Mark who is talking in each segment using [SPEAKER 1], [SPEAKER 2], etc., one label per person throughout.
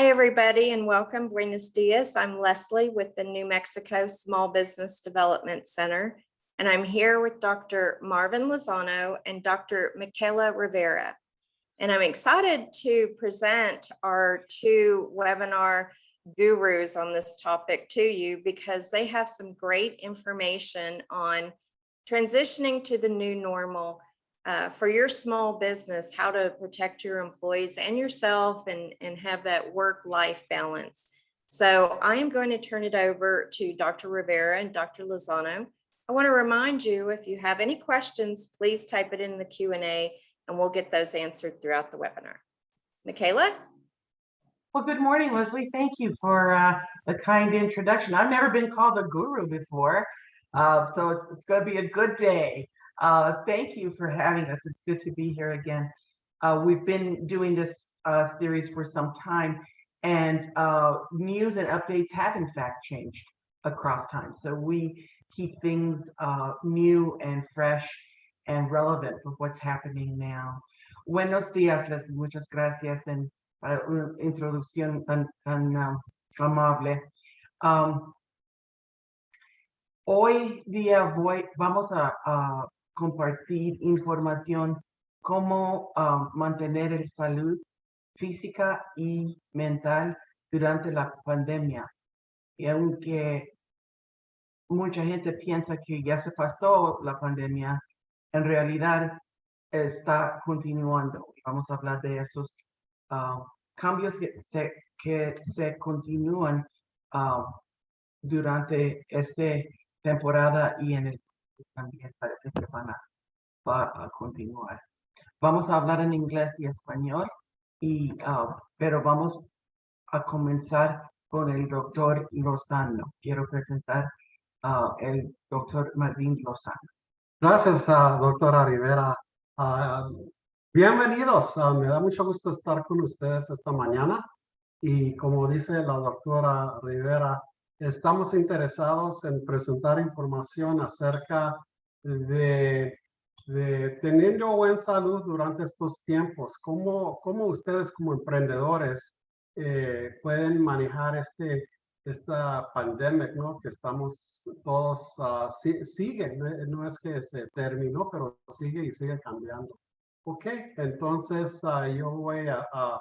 [SPEAKER 1] Hi, everybody, and welcome. Buenos dias. I'm Leslie with the New Mexico Small Business Development Center, and I'm here with Dr. Marvin Lozano and Dr. Michaela Rivera. And I'm excited to present our two webinar gurus on this topic to you because they have some great information on transitioning to the new normal for your small business, how to protect your employees and yourself and have that work-life balance. So I am going to turn it over to Dr. Rivera and Dr. Lozano. I want to remind you, if you have any questions, please type it in the Q&A and we'll get those answered throughout the webinar. Michaela?
[SPEAKER 2] Well, good morning, Leslie. Thank you for the kind introduction. I've never been called a guru before, so it's going to be a good day. Thank you for having us. It's good to be here again. We've been doing this series for some time, and news and updates have in fact changed across time. So we keep things new and fresh and relevant for what's happening now. Buenos días, Leslie. Muchas gracias para una introducción tan amable. Hoy día vamos a compartir información cómo mantener el salud física y mental durante la pandemia. Y aunque mucha gente piensa que ya se pasó la pandemia, en realidad está continuando. Vamos a hablar de esos cambios que se continúan durante esta temporada y en el también parece que va a continuar. Vamos a hablar en inglés y español, pero vamos a comenzar con el doctor Lozano. Quiero presentar el doctor Marvin Lozano.
[SPEAKER 3] Gracias, doctora Rivera. Bienvenidos. Me da mucho gusto estar con ustedes esta mañana. Y como dice la doctora Rivera, estamos interesados en presentar información acerca de teniendo buena salud durante estos tiempos. ¿Cómo ustedes como emprendedores pueden manejar esta pandemia, ¿no? Que estamos todos, sigue, no es que se terminó, pero sigue y sigue cambiando. Ok, entonces yo voy a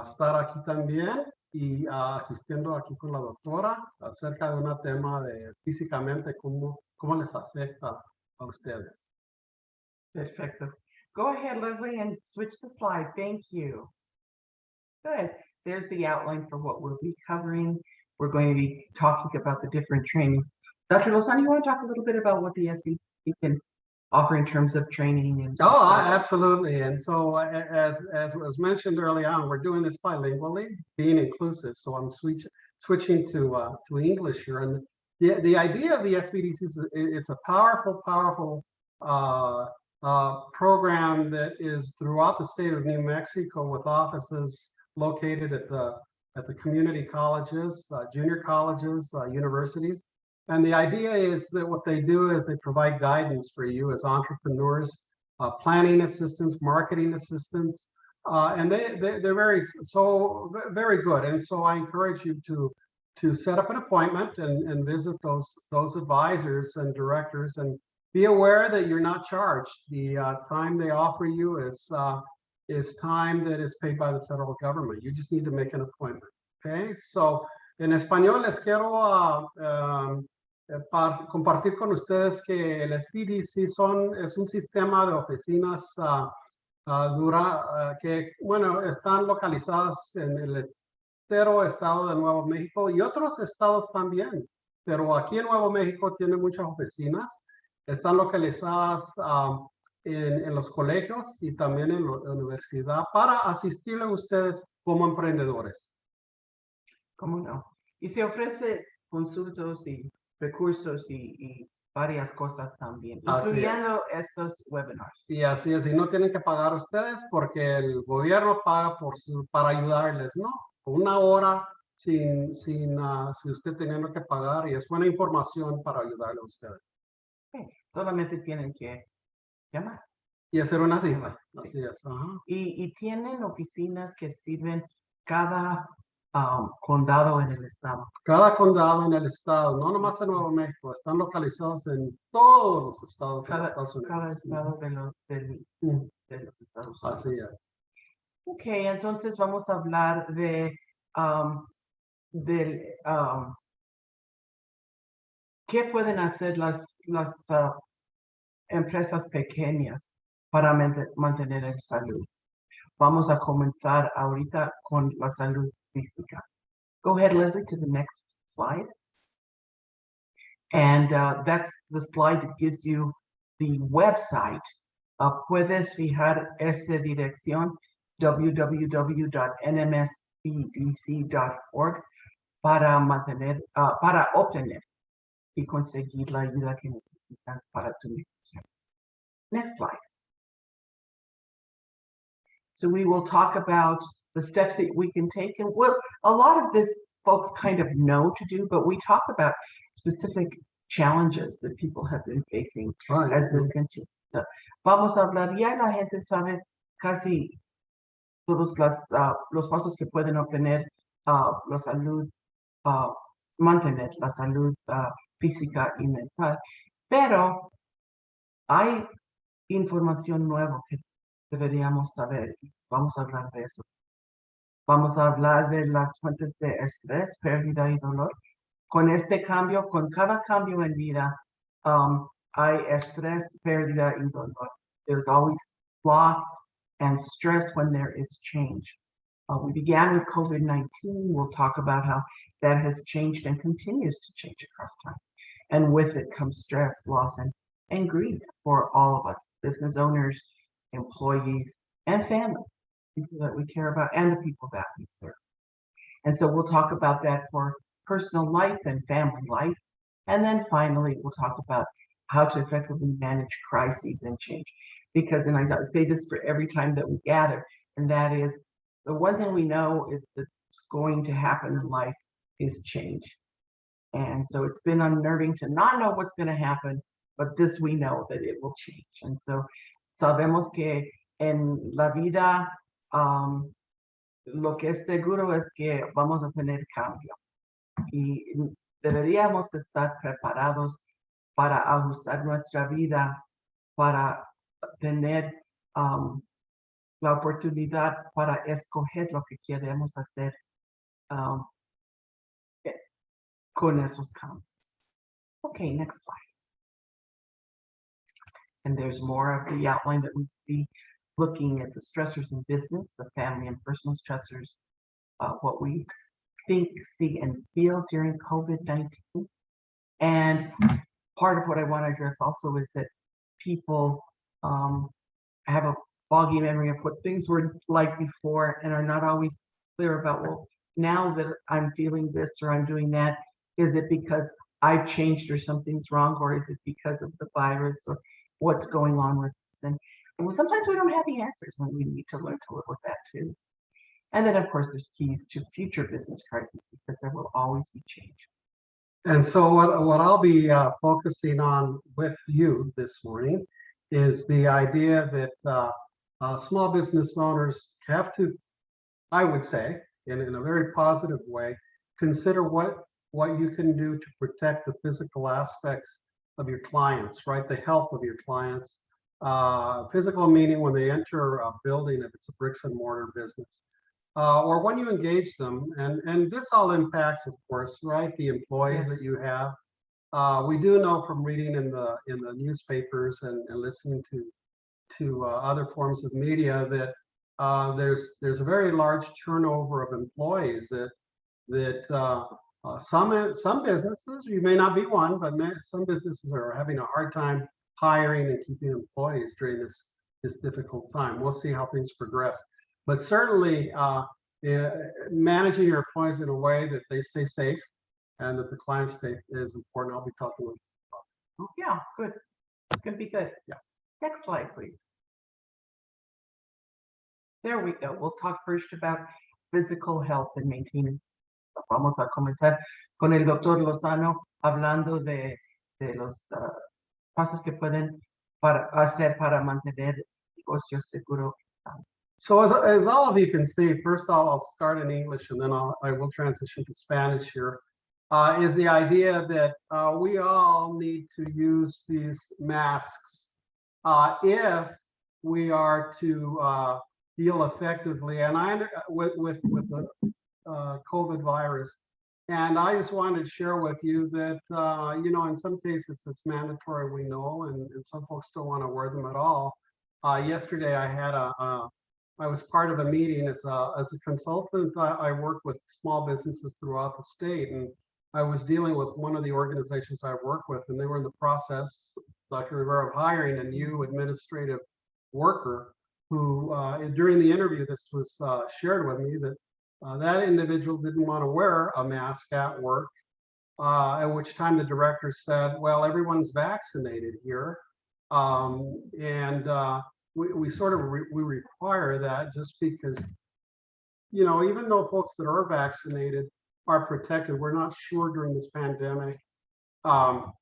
[SPEAKER 3] estar aquí también y asistiendo aquí con la doctora acerca de un tema de físicamente cómo les afecta a ustedes.
[SPEAKER 2] Perfecto. Go ahead, Leslie, and switch the slide. Thank you. Good. There's the outline for what we'll be covering. We're going to be talking about the different trainings. Dr. Lozano, you want to talk a little bit about what the SBD can offer in terms of training? And
[SPEAKER 3] absolutely. And so as was mentioned early on, we're doing this bilingually, being inclusive. So I'm switching to English here. And the idea of the SBDC is it's a powerful program that is throughout the state of New Mexico with offices located at the community colleges, junior colleges, universities. And the idea is that what they do is they provide guidance for you as entrepreneurs, planning assistance, marketing assistance, and they're very good. And so I encourage you to set up an appointment and visit those advisors and directors, and be aware that you're not charged. The time they offer you is time that is paid by the federal government. You just need to make an appointment. Okay, so en español les quiero compartir con ustedes que el SBDC es un sistema de oficinas que, bueno, están localizadas en el entero estado de Nuevo México y otros estados también, pero aquí en Nuevo México tiene muchas oficinas. Están localizadas en los colegios y también en la universidad para asistirle a ustedes como emprendedores.
[SPEAKER 2] ¿Cómo no? Y se ofrece consultos y recursos y varias cosas también, incluyendo estos webinars.
[SPEAKER 3] Y así es, y no tienen que pagar ustedes porque el gobierno paga para ayudarles, ¿no? Una hora sin usted teniendo que pagar, y es buena información para ayudarle a ustedes.
[SPEAKER 2] Okay. Solamente tienen que llamar.
[SPEAKER 3] Y hacer una cita.
[SPEAKER 2] Sí.
[SPEAKER 3] Así es. Ajá.
[SPEAKER 2] Y tienen oficinas que sirven cada condado en el estado.
[SPEAKER 3] Cada condado en el estado, no nomás en Nuevo México, están localizados en todos los estados de los Estados Unidos.
[SPEAKER 2] Cada estado
[SPEAKER 3] Mm,
[SPEAKER 2] de los Estados Unidos.
[SPEAKER 3] Así es.
[SPEAKER 2] Ok, entonces vamos a hablar de qué pueden hacer las empresas pequeñas para mantener el salud. Vamos a comenzar ahorita con la salud física. Go ahead, Leslie, to the next slide. And that's the slide that gives you the website. Puedes fijar esta dirección, www.nmsbdc.org, para obtener y conseguir la ayuda que necesitan para tu negocio. Next slide. So we will talk about the steps that we can take. And a lot of this folks kind of know to do, but we talk about specific challenges that people have been facing as this continues. So, vamos a hablar, ya la gente sabe casi todos los pasos que pueden obtener la salud, mantener la salud física y mental, pero hay información nueva que deberíamos saber. Vamos a hablar de eso. Vamos a hablar de las fuentes de estrés, pérdida y dolor. Con este cambio, con cada cambio en vida, hay estrés, pérdida y dolor. There's always loss and stress when there is change. We began with COVID-19. We'll talk about how that has changed and continues to change across time. And with it comes stress, loss, and grief for all of us, business owners, employees, and families, people that we care about, and the people that we serve. And so we'll talk about that for personal life and family life. And then finally, we'll talk about how to effectively manage crises and change. Because, and I say this for every time that we gather, and that is, the one thing we know is that's going to happen in life is change. And so it's been unnerving to not know what's going to happen, but this we know that it will change. And so sabemos que en la vida lo que es seguro es que vamos a tener cambio. Y deberíamos estar preparados para ajustar nuestra vida, para tener la oportunidad para escoger lo que queremos hacer con esos cambios. Okay, next slide. And there's more of the outline that we'll be looking at the stressors in business, the family and personal stressors, what we think, see, and feel during COVID-19. And part of what I want to address also is that people have a foggy memory of what things were like before and are not always clear about, well, now that I'm feeling this or I'm doing that, is it because I've changed or something's wrong, or is it because of the virus or what's going on with this? And sometimes we don't have the answers, and we need to learn to live with that too. And then, of course, there's keys to future business crises, because there will always be change.
[SPEAKER 3] And so what I'll be focusing on with you this morning is the idea that small business owners have to, I would say, in a very positive way, consider what you can do to protect the physical aspects of your clients, right? The health of your clients. Physical meaning when they enter a building, if it's a bricks and mortar business, or when you engage them, and this all impacts, of course, right, the employees that you have. We do know from reading in the newspapers and listening to other forms of media that there's a very large turnover of employees that some businesses, you may not be one, but some businesses are having a hard time hiring and keeping employees during this difficult time. We'll see how things progress, but certainly managing your employees in a way that they stay safe and that the client stay is important. I'll be talking with you about that.
[SPEAKER 2] Oh, yeah, good. It's gonna be good. Yeah. Next slide, please. There we go. We'll talk first about physical health and maintaining. Vamos a comenzar con el doctor Lozano hablando de los pasos que pueden hacer para mantener negocio seguro
[SPEAKER 3] So as all of you can see, first I'll start in English and then I will transition to Spanish here. Is the idea that we all need to use these masks if we are to deal effectively and with the COVID virus. And I just wanted to share with you that, you know, in some cases it's mandatory, we know, and some folks don't want to wear them at all. Yesterday I was part of a meeting as a consultant. I work with small businesses throughout the state, and I was dealing with one of the organizations I work with, and they were in the process, Dr. Rivera, of hiring a new administrative worker who, during the interview, this was shared with me that that individual didn't want to wear a mask at work, at which time the director said, well, everyone's vaccinated here. We sort of we require that just because, you know, even though folks that are vaccinated are protected, we're not sure during this pandemic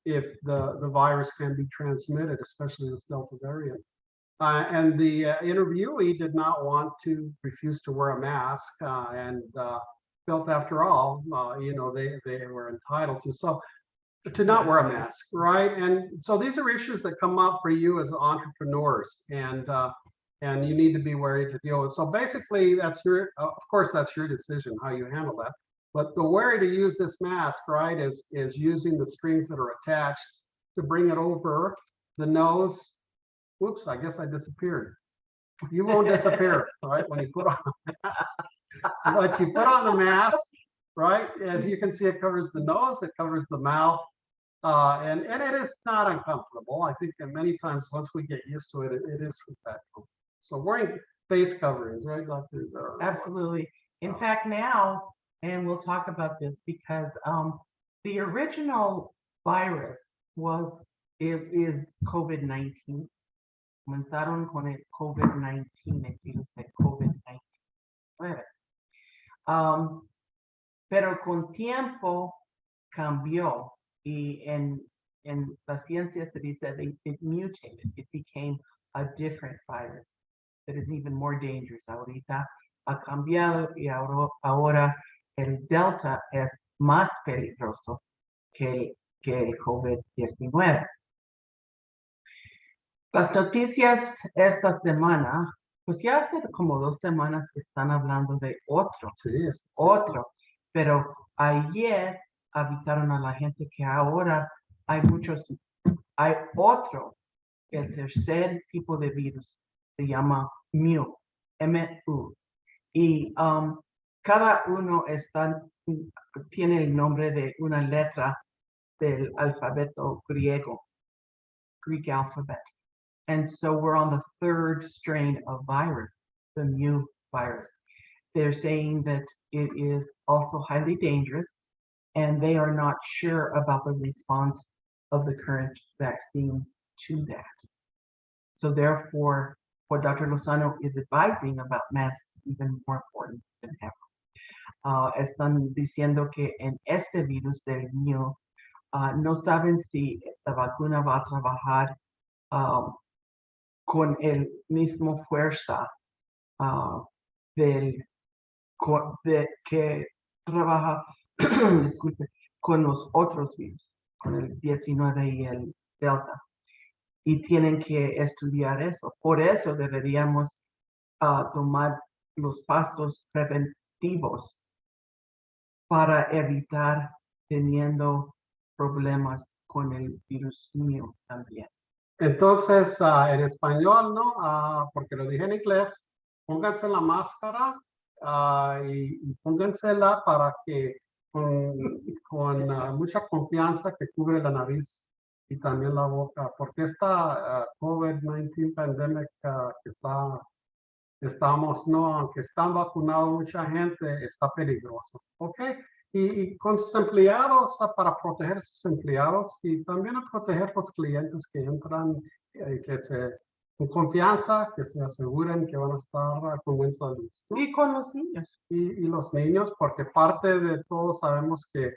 [SPEAKER 3] if the virus can be transmitted, especially this Delta variant. And the interviewee did not want to refuse to wear a mask and felt, after all, you know, they were entitled to not wear a mask, right? And so these are issues that come up for you as entrepreneurs, and you need to be ready to deal with. So basically, that's your, of course, that's your decision how you handle that. But the way to use this mask, right, is using the strings that are attached to bring it over the nose. Whoops, I guess I disappeared. You won't disappear, right, when you put on the mask. But you put on the mask, right? As you can see, it covers the nose, it covers the mouth, and it is not uncomfortable. I think that many times once we get used to it, it is respectful. So wearing face coverings, right, Dr.
[SPEAKER 2] Absolutely. In fact, now, and we'll talk about this because the original virus is COVID-19. Comenzaron con el COVID-19, el virus de COVID-19. Pero con tiempo cambió y en la ciencia se dice it mutated. It became a different virus that is even more dangerous. Ahorita ha cambiado y ahora el Delta es más peligroso que el COVID-19. Las noticias esta semana, pues ya hace como 2 semanas que están hablando de otro, pero ayer avisaron a la gente que ahora hay otro, el tercer tipo de virus, se llama MU, M-U, y cada uno tiene el nombre de una letra del alfabeto griego, Greek alphabet. And so we're on the 3rd strain of virus, the mu virus. They're saying that it is also highly dangerous, and they are not sure about the response of the current vaccines to that. So therefore, what Dr. Lozano is advising about masks is even more important than ever. Están diciendo que en este virus del mu, no saben si la vacuna va a trabajar con el mismo fuerza que trabaja disculpe, con los otros virus, con el 19 y el Delta. Y tienen que estudiar eso. Por eso deberíamos tomar los pasos preventivos para evitar teniendo problemas con el virus mío también.
[SPEAKER 3] Entonces, en español, ¿no? Porque lo dije en inglés, pónganse la máscara y póngansela para que con mucha confianza que cubre la nariz y también la boca, porque esta COVID-19 pandemic que estamos, ¿no? Aunque están vacunados mucha gente, está peligroso, ¿ok? Y con sus empleados, para proteger sus empleados y también a proteger los clientes que entran, con confianza, que se aseguren que van a estar con buen salud, ¿no?
[SPEAKER 2] Y con los niños.
[SPEAKER 3] Y los niños, porque parte de todo sabemos que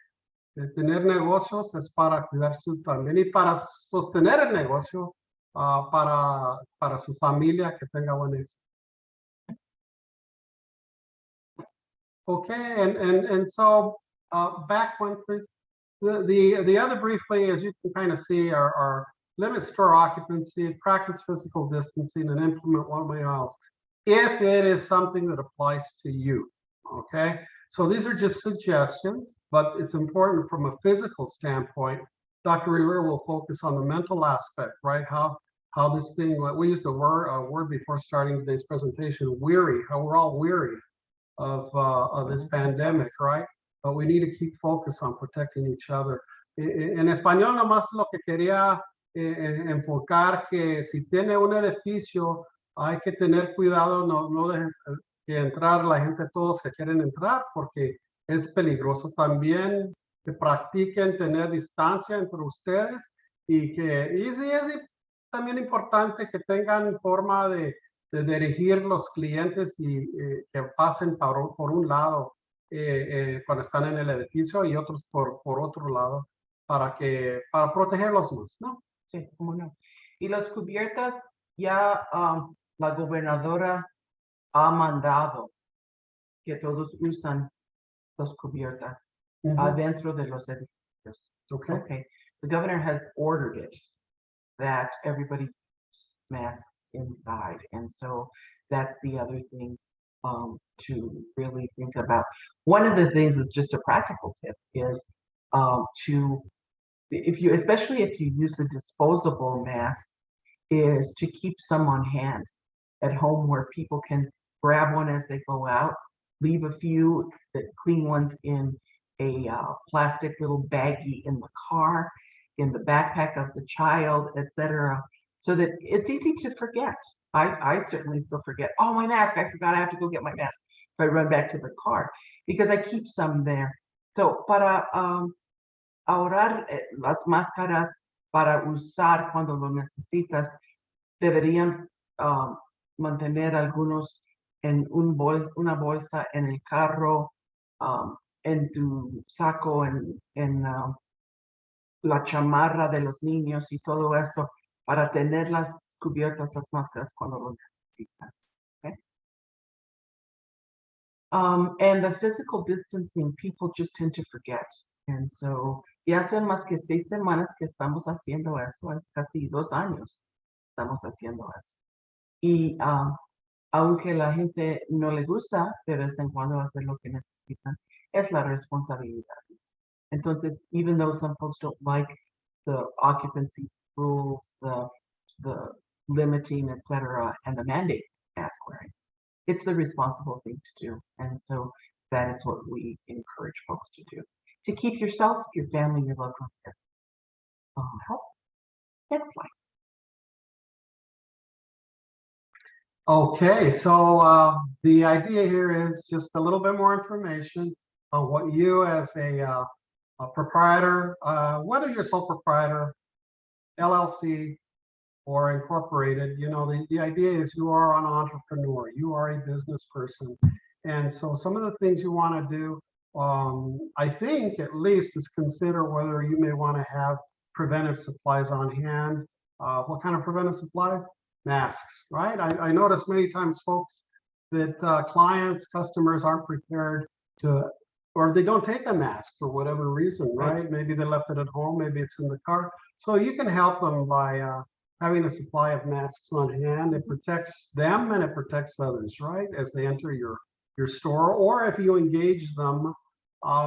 [SPEAKER 3] tener negocios es para cuidarse también y para sostener el negocio para su familia que tenga buen éxito. Okay, and so back one, please. The other briefly, as you can kind of see, are limit store occupancy, practice physical distancing, and implement one-way aisles if it is something that applies to you. Okay, so these are just suggestions, but it's important from a physical standpoint. Dr. Rivera will focus on the mental aspect, right? How this thing, we used the word before starting today's presentation, weary, how we're all weary of this pandemic, right? But we need to keep focus on protecting each other. En español, nomás lo que quería enfocar que si tiene un edificio, hay que tener cuidado, no dejen que entrar la gente, todos que quieren entrar, porque es peligroso también que practiquen tener distancia entre ustedes y sí es también importante que tengan forma de dirigir los clientes y que pasen por un lado cuando están en el edificio y otros por otro lado para protegerlos más, ¿no?
[SPEAKER 2] Sí, cómo no. Y las cubiertas, ya la gobernadora ha mandado que todos usan las cubiertas adentro de los edificios.
[SPEAKER 3] Okay.
[SPEAKER 2] Okay. The governor has ordered it that everybody use masks inside. And so that's the other thing to really think about. One of the things that's just a practical tip is especially if you use the disposable masks, is to keep some on hand at home where people can grab one as they go out, leave a few clean ones in a plastic little baggie in the car, in the backpack of the child, etc., so that it's easy to forget. I certainly still forget. Oh, my mask, I forgot I have to go get my mask. If I run back to the car, because I keep some there. So para ahorrar las máscaras para usar cuando lo necesitas, deberían mantener algunos en una bolsa en el carro, en tu saco, en la chamarra de los niños y todo eso, para tenerlas cubiertas las máscaras cuando lo necesitan. Okay? And the physical distancing, people just tend to forget. And so, ya hace más que 6 semanas que estamos haciendo eso, es casi 2 años estamos haciendo eso. Y aunque la gente no le gusta de vez en cuando hacer lo que necesitan, es la responsabilidad. Entonces, even though some folks don't like the occupancy rules, the limiting, etc., and the mandate mask wearing, it's the responsible thing to do. And so that is what we encourage folks to do, to keep yourself, your family, your loved ones healthy. Next slide.
[SPEAKER 3] Okay, so the idea here is just a little bit more information on what you as a proprietor, whether you're sole proprietor, LLC, or incorporated, you know, the idea is you are an entrepreneur, you are a business person. And so some of the things you want to do, I think at least, is consider whether you may want to have preventive supplies on hand. What kind of preventive supplies? Masks, right? I notice many times, folks, that clients, customers aren't prepared to, or they don't take a mask for whatever reason, right? Maybe they left it at home, maybe it's in the car. So you can help them by having a supply of masks on hand. It protects them and it protects others, right? As they enter your store, or if you engage them,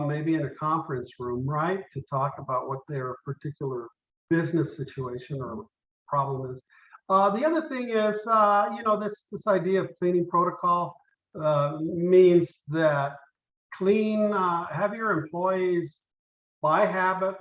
[SPEAKER 3] maybe in a conference room, right? To talk about what their particular business situation or problem is. The other thing is, you know, this idea of cleaning protocol means that have your employees by habit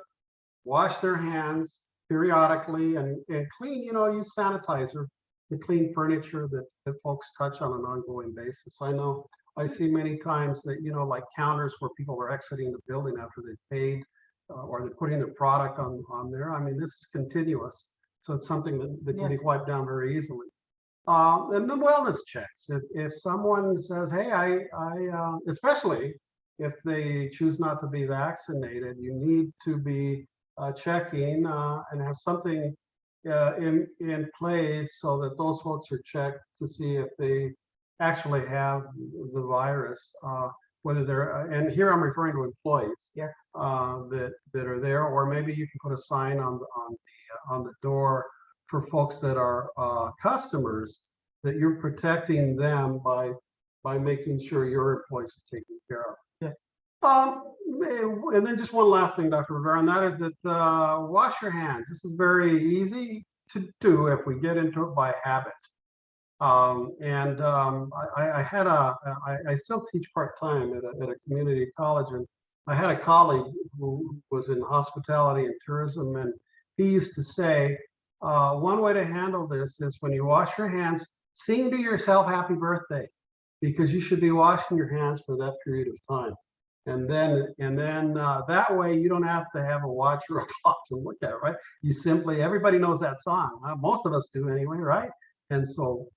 [SPEAKER 3] wash their hands periodically and clean, you know, use sanitizer to clean furniture that folks touch on an ongoing basis. I know I see many times that, you know, like counters where people are exiting the building after they've paid or they're putting their product on there. I mean, this is continuous. So it's something that can be wiped down very easily. And the wellness checks. If someone says, hey, I especially if they choose not to be vaccinated, you need to be checking and have something in place so that those folks are checked to see if they actually have the virus. whether they're, and here I'm referring to employees.
[SPEAKER 2] Yes.
[SPEAKER 3] That are there, or maybe you can put a sign on the door for folks that are customers, that you're protecting them by making sure your employees are taken care of.
[SPEAKER 2] Yes.
[SPEAKER 3] And then just one last thing, Dr. Rivera, and that is that wash your hands. This is very easy to do if we get into it by habit. I still teach part-time at a community college, and I had a colleague who was in hospitality and tourism, and he used to say, one way to handle this is when you wash your hands, sing to yourself happy birthday, because you should be washing your hands for that period of time. And then that way you don't have to have a watch or a clock to look at it, right? You simply, everybody knows that song. Most of us do anyway, right? And so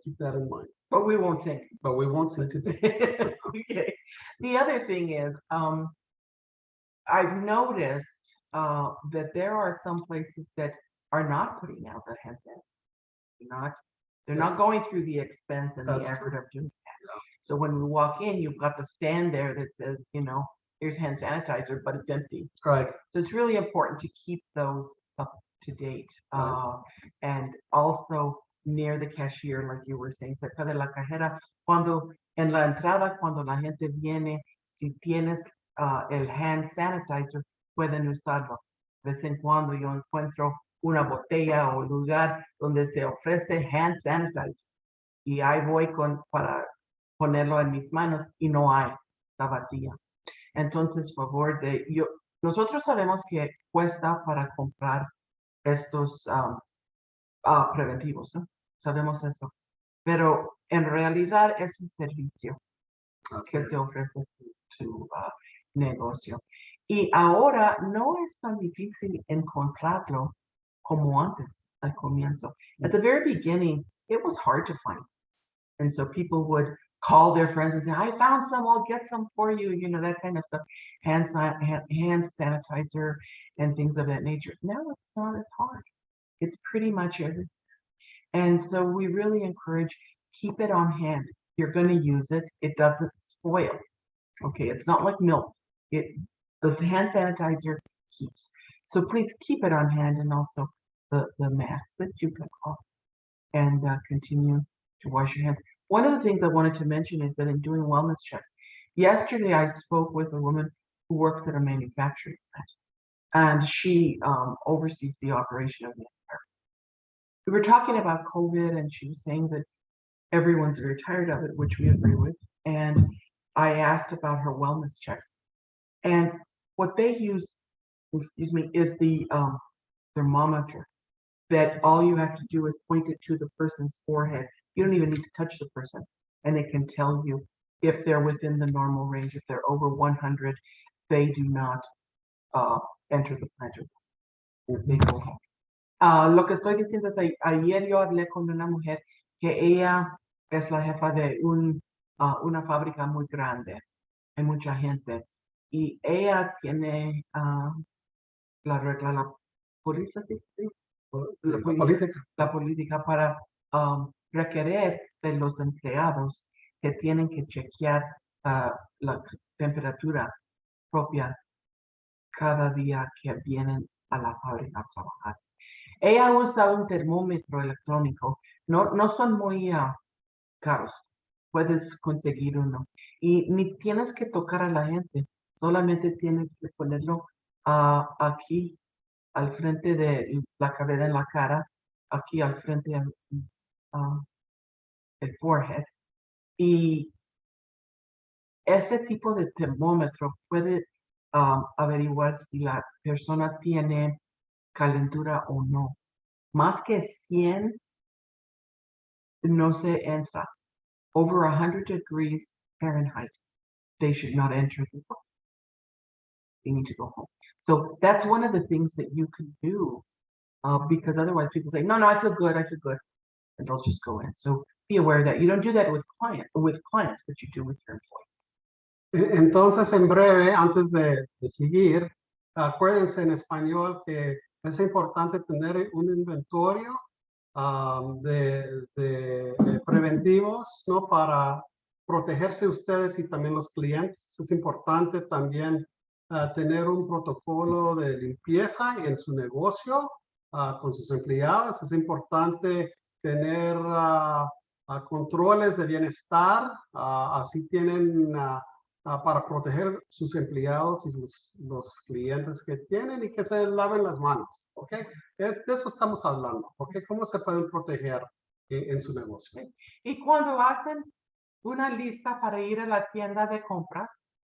[SPEAKER 3] keep that in mind.
[SPEAKER 2] But we won't sing.
[SPEAKER 3] But we won't sing today.
[SPEAKER 2] Okay. The other thing is, I've noticed that there are some places that are not putting out the hand sanitizer. They're not
[SPEAKER 3] Yes.
[SPEAKER 2] going through the expense and the
[SPEAKER 3] That's
[SPEAKER 2] effort of doing that.
[SPEAKER 3] Yeah.
[SPEAKER 2] So when we walk in, you've got the stand there that says, here's hand sanitizer, but it's empty.
[SPEAKER 3] Right.
[SPEAKER 2] So it's really important to keep those up to date.
[SPEAKER 3] Right.
[SPEAKER 2] And also near the cashier, like you were saying, cerca de la cajera, en la entrada, cuando la gente viene, si tienes el hand sanitizer, pueden usarlo. De vez en cuando yo encuentro una botella o lugar donde se ofrece hand sanitizer. Y ahí voy para ponerlo en mis manos y no hay, está vacía. Entonces, favor nosotros sabemos que cuesta para comprar estos preventivos, ¿no? Sabemos eso. Pero en realidad es un servicio que se ofrece tu negocio. Y ahora no es tan difícil encontrarlo como antes, al comienzo. At the very beginning, it was hard to find. And so people would call their friends and say, I found some, I'll get some for you, that kind of stuff. Hand sanitizer and things of that nature. Now it's not as hard. It's pretty much everything. And so we really encourage, keep it on hand. You're going to use it. It doesn't spoil. Okay, it's not like milk. The hand sanitizer keeps. So please keep it on hand, and also the masks that you can off, and continue to wash your hands. One of the things I wanted to mention is that in doing wellness checks, yesterday I spoke with a woman who works at a manufacturing plant, and she oversees the operation of the empire. We were talking about COVID, and she was saying that everyone's very tired of it, which we agree with. And I asked about her wellness checks, and what they use, is the thermometer. That all you have to do is point it to the person's forehead. You don't even need to touch the person, and it can tell you if they're within the normal range. If they're over 100, they do not enter the plant. They go home. Lo que estoy diciendo es, ayer yo hablé con una mujer que ella es la jefa de una fábrica muy grande. Hay mucha gente. Y ella tiene la regla, la política, la política para requerir de los empleados que tienen que chequear la temperatura propia cada día que vienen a la fábrica a trabajar. Ella usa un termómetro electrónico, no son muy caros, puedes conseguir uno y ni tienes que tocar a la gente, solamente tienes que ponerlo aquí al frente de la cabeza, en la cara, aquí al frente del forehead. Y ese tipo de termómetro puede averiguar si la persona tiene calentura o no. Más que 100 no se entra. Over 100 degrees Fahrenheit, they should not enter the room. They need to go home. So that's one of the things that you can do, because otherwise people say, no, I feel good, and they'll just go in. So be aware that you don't do that with clients, but you do with your employees.
[SPEAKER 3] Entonces, en breve, antes de seguir, acuérdense en español que es importante tener un inventario de preventivos, ¿no? Para protegerse ustedes y también los clientes. Es importante también tener un protocolo de limpieza en su negocio con sus empleados. Es importante tener controles de bienestar. Así tienen para proteger sus empleados y los clientes que tienen y que se laven las manos. ¿Ok? De eso estamos hablando. ¿Ok? ¿Cómo se pueden proteger en su negocio?
[SPEAKER 2] Y cuando hacen una lista para ir a la tienda de compras,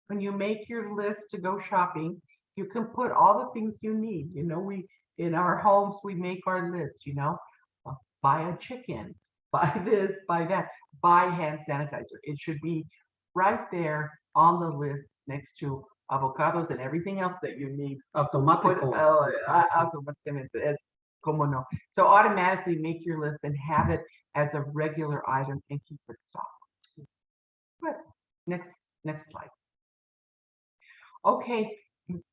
[SPEAKER 2] when you make your list to go shopping, you can put all the things you need. You know, in our homes, we make our list, you know, buy a chicken, buy this, buy that, buy hand sanitizer. It should be right there on the list next to avocados and everything else that you need.
[SPEAKER 3] Automático.
[SPEAKER 2] Automáticamente, como no. So automatically make your list and have it as a regular item and keep it stocked. Good. Next slide. Okay,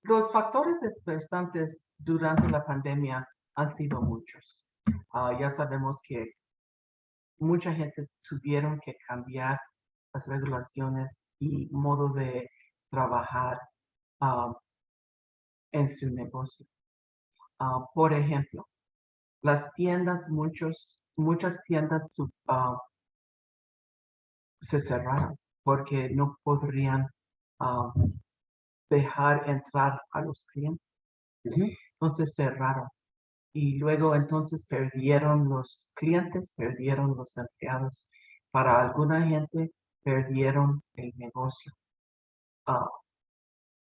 [SPEAKER 2] los factores estresantes durante la pandemia han sido muchos. Ya sabemos que mucha gente tuvieron que cambiar las regulaciones y modo de trabajar en su negocio. Por ejemplo, las tiendas, muchas tiendas se cerraron porque no podrían dejar entrar a los clientes. Entonces cerraron. Y luego entonces perdieron los clientes, perdieron los empleados. Para alguna gente perdieron el negocio.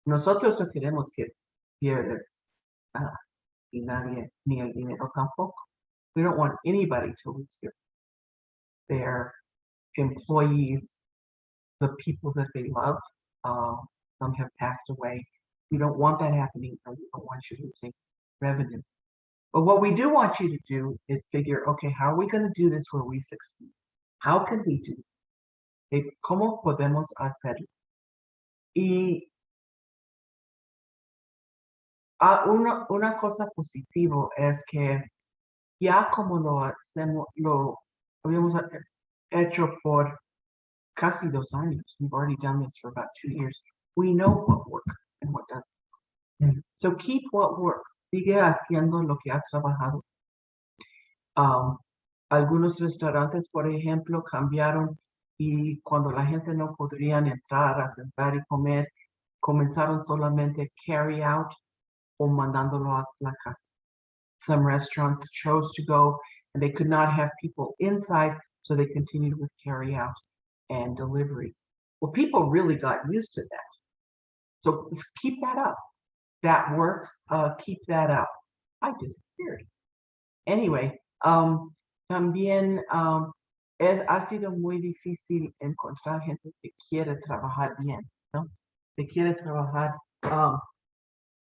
[SPEAKER 2] Nosotros no queremos que pierdas y nadie, ni el dinero tampoco. We don't want anybody to lose their employees, the people that they love. Some have passed away. We don't want that happening. We don't want you losing revenue. But what we do want you to do is figure, okay, how are we going to do this where we succeed? How can we do it? ¿Cómo podemos hacerlo? Y una cosa positiva es que ya como lo habíamos hecho por casi 2 años. We've already done this for about 2 years. We know what works and what doesn't. So keep what works. Sigue haciendo lo que ha trabajado. Algunos restaurantes, por ejemplo, cambiaron y cuando la gente no podrían entrar a sentar y comer, comenzaron solamente carry out o mandándolo a la casa. Some restaurants chose to go and they could not have people inside, so they continued with carry out and delivery. Well, people really got used to that. So keep that up. That works. Keep that up. I disappeared. Anyway, también ha sido muy difícil encontrar gente que quiere trabajar bien, ¿no? Que quiere trabajar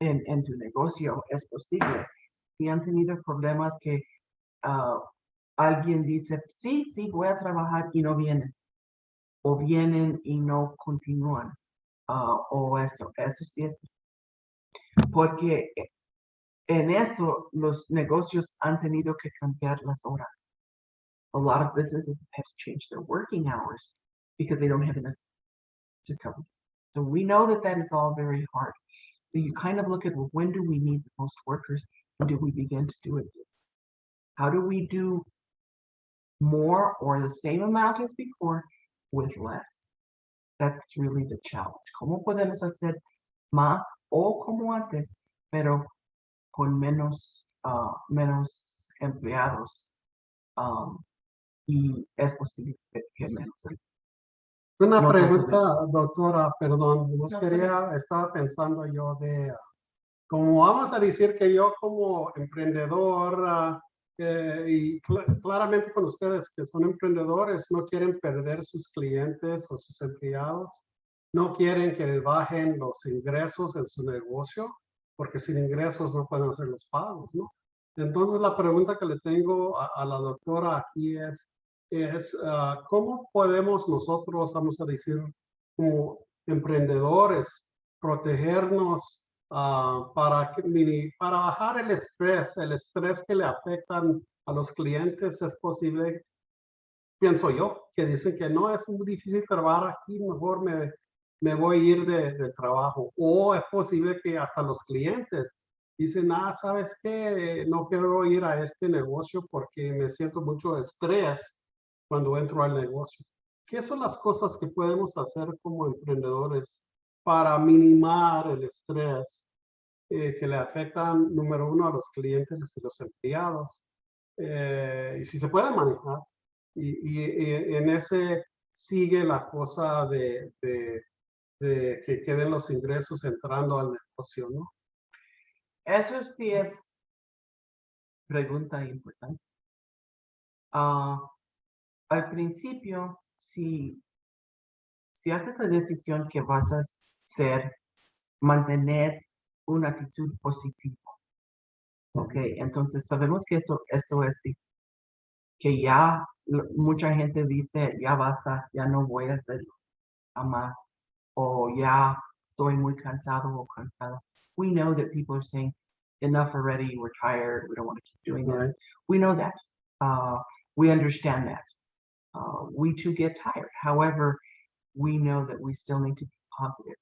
[SPEAKER 2] en tu negocio. Es posible. Si han tenido problemas que alguien dice, sí, voy a trabajar y no vienen. O vienen y no continúan. O eso sí es. Porque en eso los negocios han tenido que cambiar las horas. A lot of businesses have to change their working hours because they don't have enough to cover. So we know that is all very hard. So you kind of look at, well, when do we need the most workers? When do we begin to do it? How do we do more or the same amount as before with less? That's really the challenge. ¿Cómo podemos hacer más o como antes, pero con menos empleados? Y es posible que menos.
[SPEAKER 3] Una
[SPEAKER 2] No,
[SPEAKER 3] pregunta, doctora, perdón, estaba pensando yo como vamos a decir que yo como emprendedor y claramente con ustedes que son emprendedores no quieren perder sus clientes o sus empleados, no quieren que bajen los ingresos en su negocio, porque sin ingresos no pueden hacer los pagos, ¿no? Entonces la pregunta que le tengo a la doctora aquí es ¿cómo podemos nosotros, vamos a decir, como emprendedores, protegernos para bajar el estrés que le afectan a los clientes? Es posible pienso yo, que dicen que no, es muy difícil trabajar aquí, mejor me voy a ir del trabajo. O es posible que hasta los clientes dicen, ¿sabes qué? No quiero ir a este negocio porque me siento mucho estrés cuando entro al negocio. ¿Qué son las cosas que podemos hacer como emprendedores para minimar el estrés que le afectan, número uno, a los clientes y los empleados? Y si se puede manejar. Y en ese sigue la cosa de que queden los ingresos entrando al negocio, ¿no?
[SPEAKER 2] Eso sí es pregunta importante. Al principio, si haces la decisión que vas a mantener una actitud positiva, ok, entonces sabemos que esto es que ya mucha gente dice, ya basta, ya no voy a hacerlo a más, o ya estoy muy cansado o cansada. We know that people are saying, enough already, we're tired, we don't want to keep doing this.
[SPEAKER 3] Right.
[SPEAKER 2] We know that. We understand that. We too get tired. However, we know that we still need to be positive.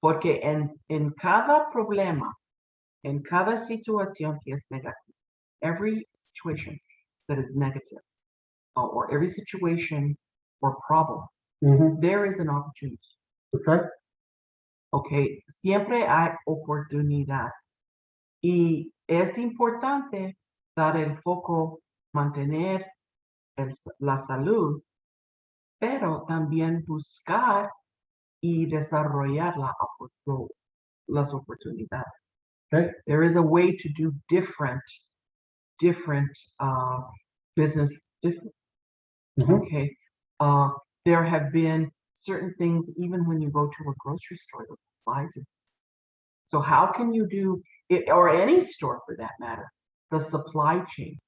[SPEAKER 2] Porque en cada problema, en cada situación que es negativa, every situation that is negative, or every situation or problem,
[SPEAKER 3] Ujú.
[SPEAKER 2] there is an opportunity.
[SPEAKER 3] Okay.
[SPEAKER 2] Okay, siempre hay oportunidad. Y es importante dar el foco, mantener la salud, pero también buscar y desarrollar las oportunidades.
[SPEAKER 3] Okay.
[SPEAKER 2] There is a way to do different business.
[SPEAKER 3] Ujú.
[SPEAKER 2] Okay. There have been certain things, even when you go to a grocery store, that applies. So how can you do it, or any store for that matter, the supply chain?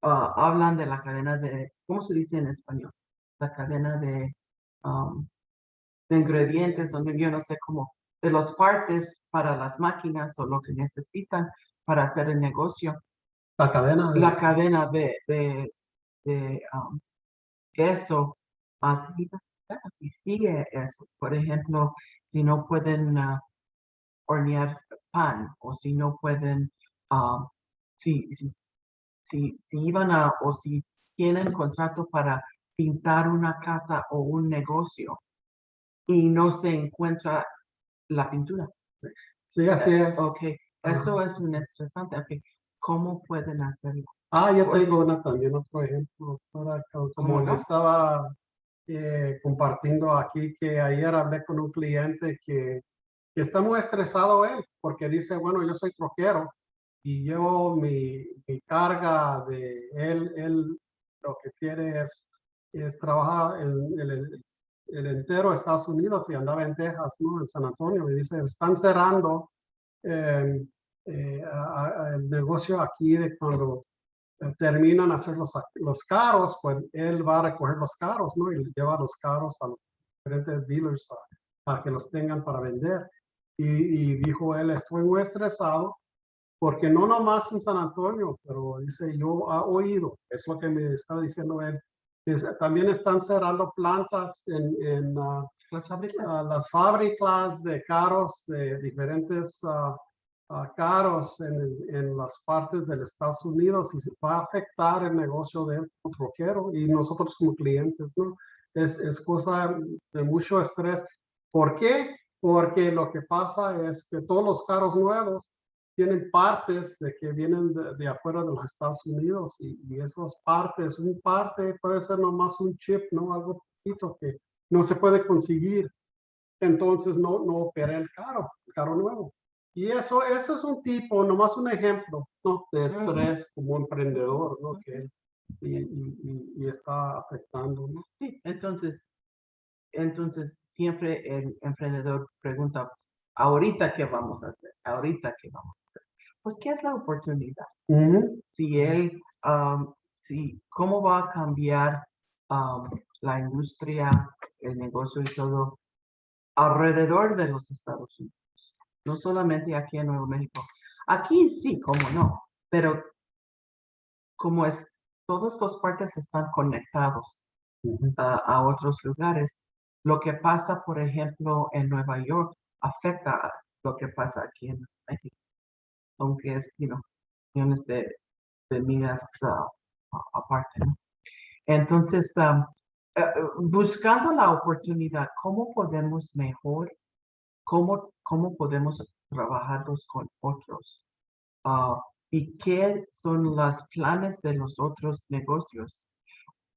[SPEAKER 2] Hablan de la cadena de, ¿cómo se dice en español? La cadena de ingredientes, donde yo no sé cómo, de los partes para las máquinas o lo que necesitan para hacer el negocio.
[SPEAKER 3] La cadena de...
[SPEAKER 2] La cadena de eso, así sigue eso. Por ejemplo, si no pueden hornear pan, o si no pueden, si iban o si tienen contrato para pintar una casa o un negocio y no se encuentra la pintura.
[SPEAKER 3] Sí, así es.
[SPEAKER 2] Ok, eso es un estresante. Okay. ¿Cómo pueden hacerlo?
[SPEAKER 3] Yo
[SPEAKER 2] Pues,
[SPEAKER 3] tengo también otro ejemplo. Como
[SPEAKER 2] ¿Cómo
[SPEAKER 3] le
[SPEAKER 2] no?
[SPEAKER 3] estaba compartiendo aquí, que ayer hablé con un cliente que está muy estresado él, porque dice, bueno, yo soy troquero y llevo mi carga de él lo que quiere es trabajar en el entero Estados Unidos y andaba en Texas, ¿no? En San Antonio, y dice, están cerrando el negocio aquí de cuando terminan a hacer los carros, pues él va a recoger los carros, ¿no? Y lleva los carros a los diferentes dealers para que los tengan para vender. Y dijo él, estoy muy estresado porque no nomás en San Antonio, pero dice, yo he oído, es lo que me estaba diciendo él, que también están cerrando plantas en las fábricas de carros de diferentes carros en las partes del Estados Unidos y se va a afectar el negocio de él como troquero y nosotros como clientes, ¿no? Es cosa de mucho estrés. ¿Por qué? Porque lo que pasa es que todos los carros nuevos tienen partes de que vienen de afuera de los Estados Unidos y esas partes, un parte puede ser nomás un chip, ¿no? Algo poquito que no se puede conseguir. Entonces no opera el carro nuevo. Y eso es un tipo, nomás un ejemplo, ¿no? De estrés como emprendedor, ¿no? Que y está afectando, ¿no?
[SPEAKER 2] Sí, entonces siempre el emprendedor pregunta, ¿ahorita qué vamos a hacer? ¿Ahorita qué vamos a hacer? Pues, ¿qué es la oportunidad?
[SPEAKER 3] Ujú.
[SPEAKER 2] Si él, ¿cómo va a cambiar la industria, el negocio y todo alrededor de los Estados Unidos? No solamente aquí en Nuevo México. Aquí sí, cómo no, pero como es todas las partes están conectados
[SPEAKER 3] Mhm.
[SPEAKER 2] a otros lugares. Lo que pasa, por ejemplo, en Nueva York afecta a lo que pasa aquí en México, aunque es, millones de millas aparte, ¿no? Entonces, buscando la oportunidad, ¿cómo podemos mejor? ¿Cómo podemos trabajarlos con otros? ¿Y qué son los planes de los otros negocios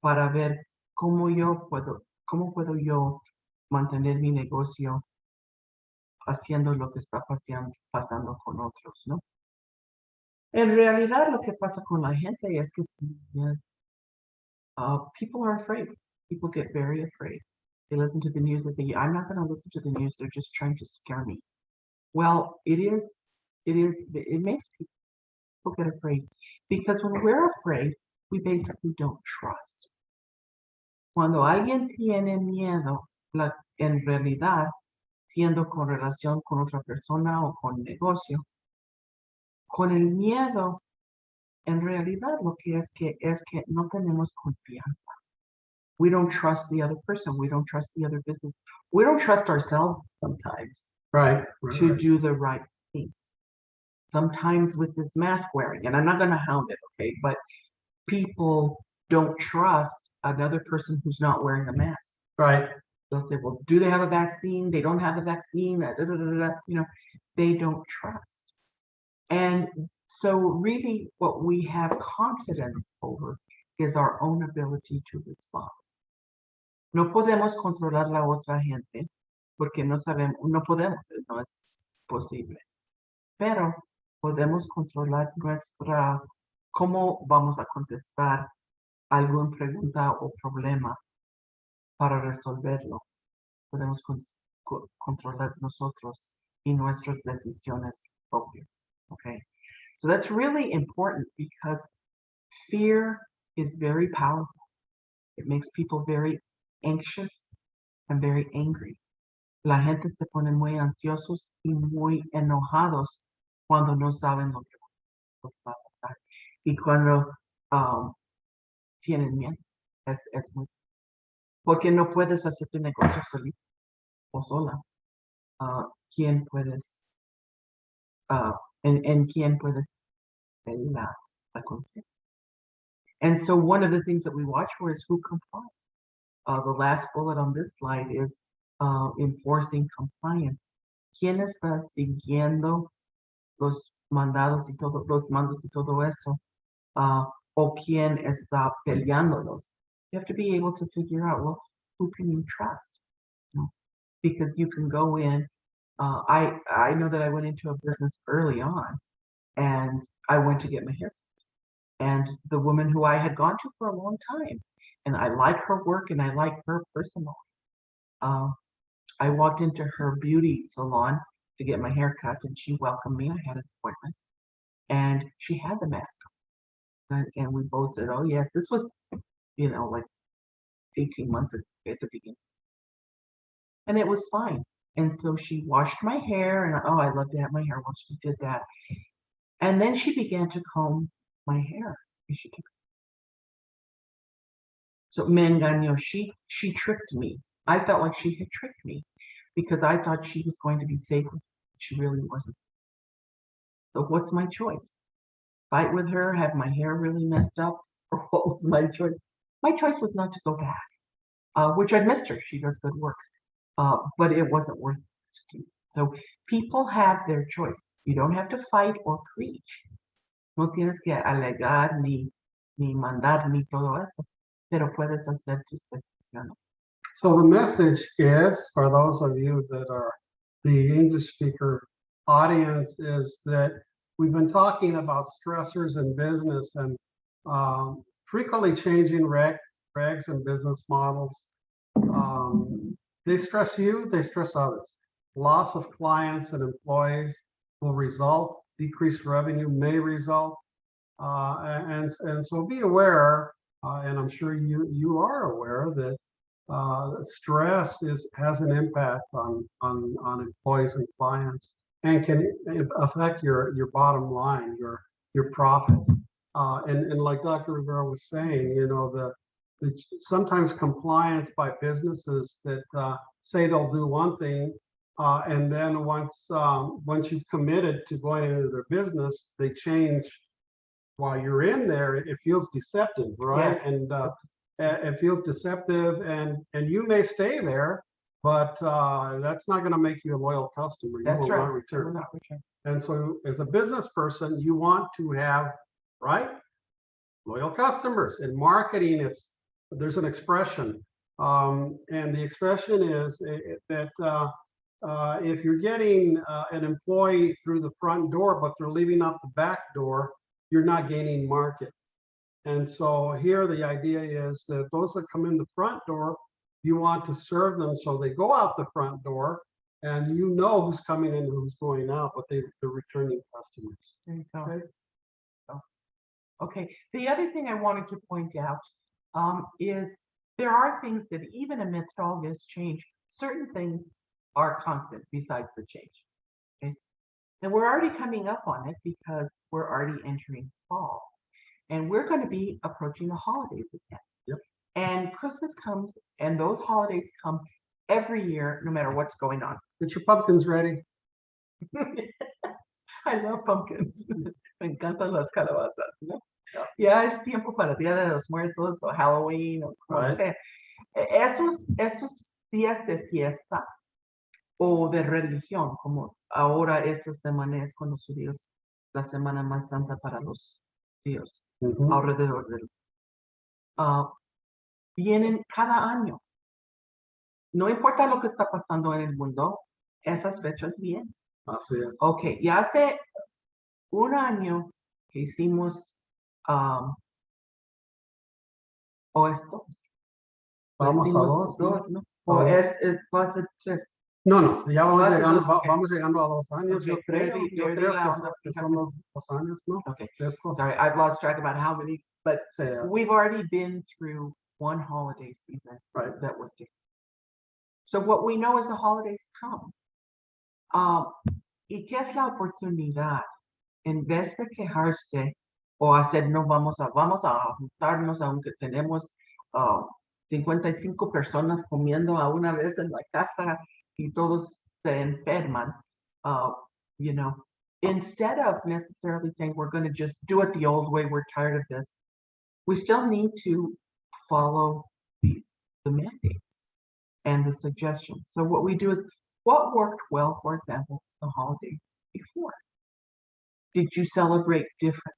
[SPEAKER 2] para ver cómo puedo yo mantener mi negocio haciendo lo que está pasando con otros, ¿no? En realidad, lo que pasa con la gente es que people are afraid. People get very afraid. They listen to the news and say, I'm not going to listen to the news. They're just trying to scare me. Well, it makes people get afraid because when we're afraid, we basically don't trust. Cuando alguien tiene miedo, en realidad, siendo con relación con otra persona o con negocio, con el miedo, en realidad lo que es que no tenemos confianza. We don't trust the other person. We don't trust the other business. We don't trust ourselves sometimes
[SPEAKER 3] Right.
[SPEAKER 2] to
[SPEAKER 3] Right.
[SPEAKER 2] do the right thing. Sometimes with this mask wearing, and I'm not going to hound it, okay, but people don't trust another person who's not wearing a mask.
[SPEAKER 3] Right.
[SPEAKER 2] They'll say, well, do they have a vaccine? They don't have a vaccine. They don't trust. And so really what we have confidence over is our own ability to respond. No podemos controlar la otra gente porque no sabemos, no podemos, no es posible. Pero podemos controlar cómo vamos a contestar alguna pregunta o problema para resolverlo. Podemos controlar nosotros y nuestras decisiones propias. Okay, so that's really important because fear is very powerful. It makes people very anxious and very angry. La gente se pone muy ansiosos y muy enojados cuando no saben lo que va a pasar. Y cuando tienen miedo, es muy... Porque no puedes hacer tu negocio solito o sola. ¿Quién puedes, en quién puedes pedir la confianza? And so one of the things that we watch for is who complies. The last bullet on this slide is enforcing compliance. ¿Quién está siguiendo los mandados y todo, los mandos y todo eso? O quién está peleándolos? You have to be able to figure out, well, who can you trust? Because you can go in. I know that I went into a business early on, and I went to get my hair. And the woman who I had gone to for a long time, and I like her work and I like her personally. I walked into her beauty salon to get my hair cut, and she welcomed me. I had an appointment, and she had the mask on. And we both said, oh, yes, this was, like 18 months at the beginning. And it was fine. And so she washed my hair, and oh, I love to have my hair washed. She did that. And then she began to comb my hair. And she took... So me engañó. She tricked me. I felt like she had tricked me because I thought she was going to be safe with me. She really wasn't. So what's my choice? Fight with her, have my hair really messed up, or what was my choice? My choice was not to go back, which I missed her. She does good work, but it wasn't worth it. So people have their choice. You don't have to fight or preach. No tienes que alegar ni mandar ni todo eso, pero puedes hacer tus decisiones.
[SPEAKER 3] So the message is, for those of you that are the English speaker audience, is that we've been talking about stressors in business and frequently changing regs and business models. They stress you, they stress others. Loss of clients and employees will result, decreased revenue may result. And so be aware, and I'm sure you are aware that stress has an impact on employees and clients, and can affect your bottom line, your profit. And like Dr. Rivera was saying, you know, the sometimes compliance by businesses that say they'll do one thing, and then once you've committed to going into their business, they change while you're in there. It feels deceptive, right?
[SPEAKER 2] Yes.
[SPEAKER 3] And it feels deceptive, and you may stay there, but that's not going to make you a loyal customer. You
[SPEAKER 2] That's
[SPEAKER 3] will
[SPEAKER 2] right.
[SPEAKER 3] not
[SPEAKER 2] Will
[SPEAKER 3] return.
[SPEAKER 2] not return.
[SPEAKER 3] And so as a business person, you want to have, right, loyal customers. In marketing, there's an expression, and the expression is that if you're getting an employee through the front door, but they're leaving out the back door, you're not gaining market. And so here the idea is that those that come in the front door, you want to serve them so they go out the front door, and you know who's coming in and who's going out, but they're returning customers.
[SPEAKER 2] There you go.
[SPEAKER 3] Okay.
[SPEAKER 2] Okay, the other thing I wanted to point out is there are things that even amidst all this change, certain things are constant besides the change. Okay, and we're already coming up on it because we're already entering fall, and we're going to be approaching the holidays again.
[SPEAKER 3] Yep.
[SPEAKER 2] And Christmas comes, and those holidays come every year, no matter what's going on.
[SPEAKER 3] Get your pumpkins ready.
[SPEAKER 2] I love pumpkins. Me encantan las calabazas, ¿no? Ya es tiempo para Día de los Muertos o Halloween o como
[SPEAKER 3] Right.
[SPEAKER 2] sea. Esos días de fiesta o de religión, como ahora esta semana es con los judíos, la semana más santa para los judíos,
[SPEAKER 3] Mhm.
[SPEAKER 2] alrededor del. Vienen cada año. No importa lo que está pasando en el mundo, esas fechas vienen.
[SPEAKER 3] Así es.
[SPEAKER 2] Ok, ya hace un año que hicimos o estos.
[SPEAKER 3] Vamos a
[SPEAKER 2] Hicimos
[SPEAKER 3] dos,
[SPEAKER 2] ¿no?
[SPEAKER 3] A
[SPEAKER 2] O
[SPEAKER 3] dos.
[SPEAKER 2] va a ser 3.
[SPEAKER 3] No, ya vamos
[SPEAKER 2] Va a ser
[SPEAKER 3] llegando,
[SPEAKER 2] dos, ok.
[SPEAKER 3] vamos llegando a 2 años. Yo
[SPEAKER 2] Ok,
[SPEAKER 3] creo,
[SPEAKER 2] perdí
[SPEAKER 3] yo creo
[SPEAKER 2] la
[SPEAKER 3] que
[SPEAKER 2] onda,
[SPEAKER 3] que
[SPEAKER 2] fíjate.
[SPEAKER 3] son los 2 años, ¿no?
[SPEAKER 2] Okay,
[SPEAKER 3] Esto,
[SPEAKER 2] sorry, I've lost track about how many, but
[SPEAKER 3] sí,
[SPEAKER 2] we've already been through one holiday season
[SPEAKER 3] right.
[SPEAKER 2] that was different. So what we know is the holidays come. ¿Y qué es la oportunidad? En vez de quejarse o hacer, no, vamos a juntarnos, aunque tenemos 55 personas comiendo a una vez en la casa y todos se enferman, you know, instead of necessarily saying we're going to just do it the old way, we're tired of this, we still need to follow the mandates and the suggestions. So what we do is, what worked well, for example, the holidays before? Did you celebrate different?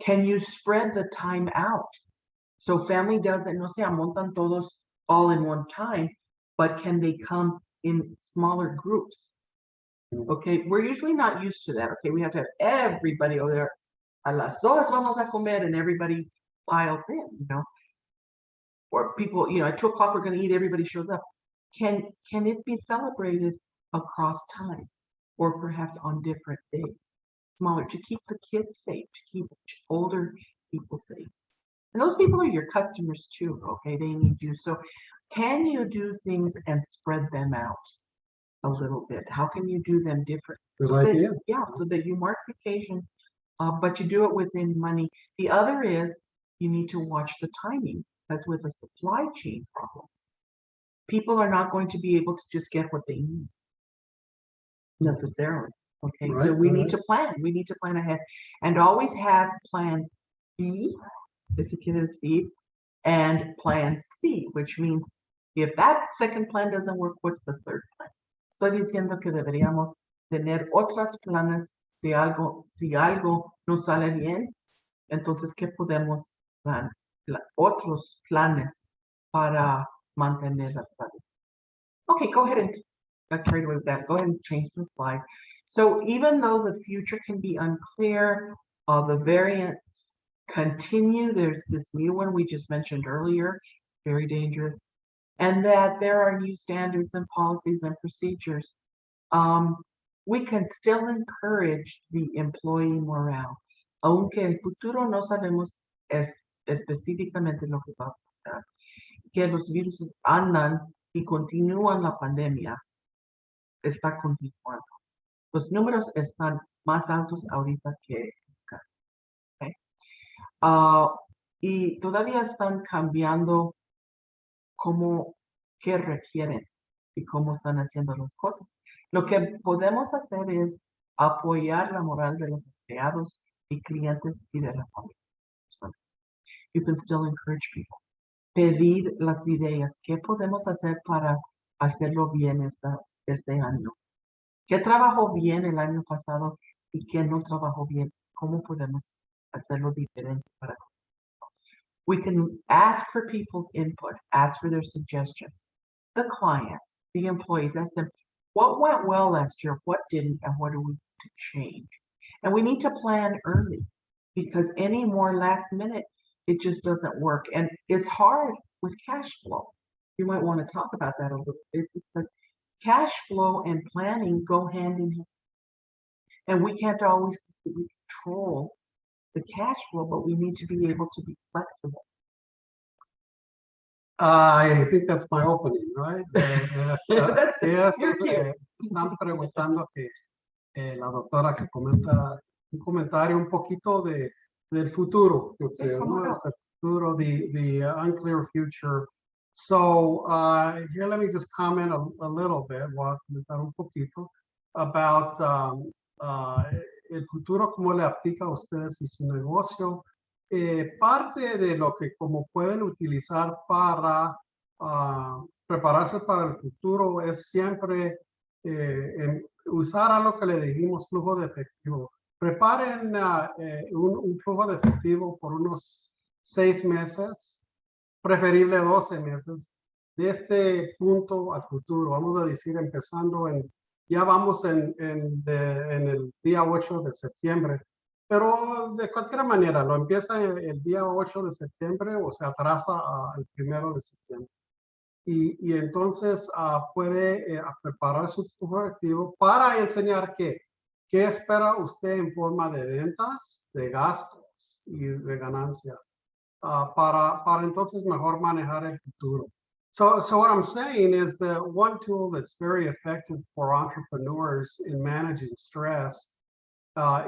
[SPEAKER 2] Can you spread the time out? So family doesn't, no se amontan todos all in one time, but can they come in smaller groups? Okay, we're usually not used to that. Okay, we have to have everybody over there. A las 2 vamos a comer, and everybody piles in, you know. Or people, you know, at 2 o'clock we're going to eat, everybody shows up. Can it be celebrated across time, or perhaps on different days? Smaller, to keep the kids safe, to keep older people safe. And those people are your customers too, okay? They need you. So can you do things and spread them out a little bit? How can you do them different?
[SPEAKER 3] Good
[SPEAKER 2] So that,
[SPEAKER 3] idea.
[SPEAKER 2] yeah, so that you mark the occasion, but you do it within money. The other is you need to watch the timing, because with the supply chain problems, people are not going to be able to just get what they need necessarily. Okay, so
[SPEAKER 3] Right,
[SPEAKER 2] we need
[SPEAKER 3] right.
[SPEAKER 2] to plan. We need to plan ahead and always have plan B, C, and plan C, which means if that second plan doesn't work, what's the third plan? Estoy diciendo que deberíamos tener otros planes si algo no sale bien, entonces ¿qué podemos dar? Otros planes para mantener la salud. Okay, go ahead and got carried away with that. Go ahead and change the slide. So even though the future can be unclear, the variants continue. There's this new one we just mentioned earlier, very dangerous, and that there are new standards and policies and procedures. We can still encourage the employee morale, aunque en futuro no sabemos específicamente lo que va a pasar, que los virus andan y continúan la pandemia, está continuando. Los números están más altos ahorita que nunca. Okay. Y todavía están cambiando qué requieren y cómo están haciendo las cosas. Lo que podemos hacer es apoyar la moral de los empleados y clientes y de la familia. You can still encourage people. Pedir las ideas. ¿Qué podemos hacer para hacerlo bien este año? ¿Qué trabajó bien el año pasado y qué no trabajó bien? ¿Cómo podemos hacerlo diferente para? We can ask for people's input, ask for their suggestions. The clients, the employees, ask them, what went well last year, what didn't, and what do we need to change? And we need to plan early because any more last minute, it just doesn't work. And it's hard with cash flow. You might want to talk about that a little bit because cash flow and planning go hand in hand. And we can't always control the cash flow, but we need to be able to be flexible.
[SPEAKER 3] I think that's my opening, right?
[SPEAKER 2] That's
[SPEAKER 3] Yes,
[SPEAKER 2] your cue.
[SPEAKER 3] están preguntando que la doctora que comenta un comentario un poquito del futuro, yo creo,
[SPEAKER 2] cómo
[SPEAKER 3] ¿no?
[SPEAKER 2] no.
[SPEAKER 3] El futuro, the unclear future. So here, let me just comment a little bit, voy a comentar un poquito about el futuro, cómo le aplica a ustedes y su negocio. Parte de lo que como pueden utilizar para prepararse para el futuro es siempre usar a lo que le dijimos flujo de efectivo. Preparen un flujo de efectivo por unos 6 meses, preferible 12 meses, de este punto al futuro. Vamos a decir, empezando ya vamos en el día 8 de septiembre. Pero de cualquier manera, lo empieza el día 8 de septiembre o se atrasa al 1 de septiembre. Y entonces puede preparar su flujo de efectivo para enseñar qué espera usted en forma de ventas, de gastos y de ganancias para entonces mejor manejar el futuro. So what I'm saying is that one tool that's very effective for entrepreneurs in managing stress